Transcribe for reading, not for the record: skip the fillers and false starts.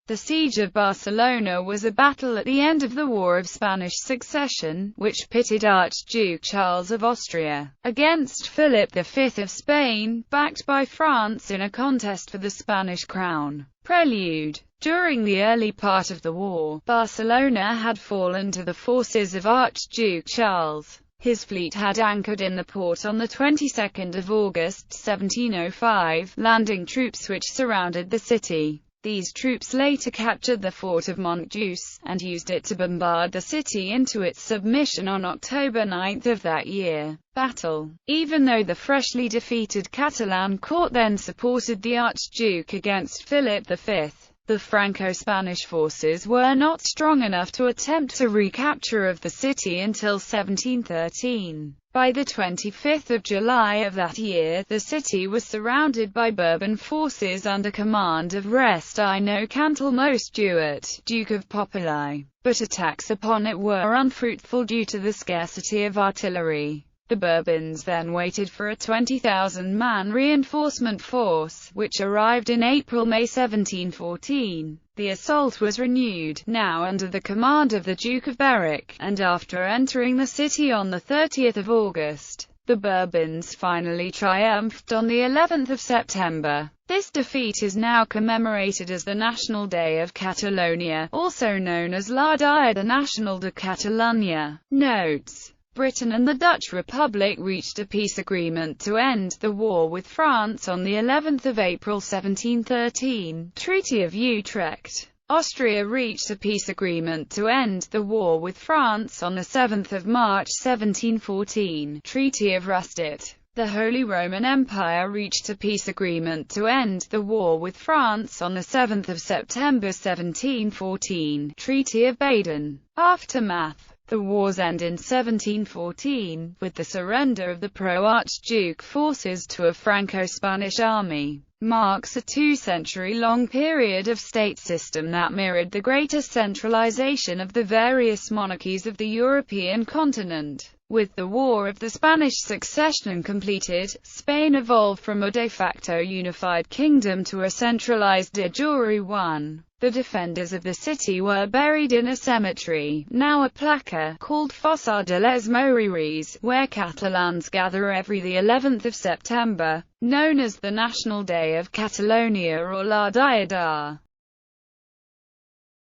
The siege of Barcelona was a battle at the end of the War of Spanish Succession, which pitted Archduke Charles of Austria against Philip V of Spain, backed by France in a contest for the Spanish crown. Prelude. During the early part of the war, Barcelona had fallen to the forces of Archduke Charles. His fleet had anchored in the port on the 22nd of August 1705, landing troops which surrounded the city. These troops later captured the fort of Montjuïc, and used it to bombard the city into its submission on October 9 of that year. Battle. Even though the freshly defeated Catalan court then supported the Archduke against Philip V, the Franco-Spanish forces were not strong enough to attempt a recapture of the city until 1713. By the 25th of July of that year, the city was surrounded by Bourbon forces under command of Restino Cantelmo Stewart, Duke of Popoli. But attacks upon it were unfruitful due to the scarcity of artillery. The Bourbons then waited for a 20,000-man reinforcement force, which arrived in April-May 1714. The assault was renewed, now under the command of the Duke of Berwick, and after entering the city on the 30th of August, the Bourbons finally triumphed on the 11th of September. This defeat is now commemorated as the National Day of Catalonia, also known as La Dia Nacional de Catalunya. Notes. Britain and the Dutch Republic reached a peace agreement to end the war with France on the 11th of April 1713, Treaty of Utrecht. Austria reached a peace agreement to end the war with France on the 7th of March 1714, Treaty of Rustert. The Holy Roman Empire reached a peace agreement to end the war with France on the 7th of September 1714, Treaty of Baden. Aftermath. The war's end in 1714, with the surrender of the pro-Archduke forces to a Franco-Spanish army, marks a two-century-long period of state system that mirrored the greater centralization of the various monarchies of the European continent. With the War of the Spanish Succession completed, Spain evolved from a de facto unified kingdom to a centralized de jure one. The defenders of the city were buried in a cemetery, now a placa, called Fossa de les Moreries, where Catalans gather every the 11th of September, known as the National Day of Catalonia or La Diada.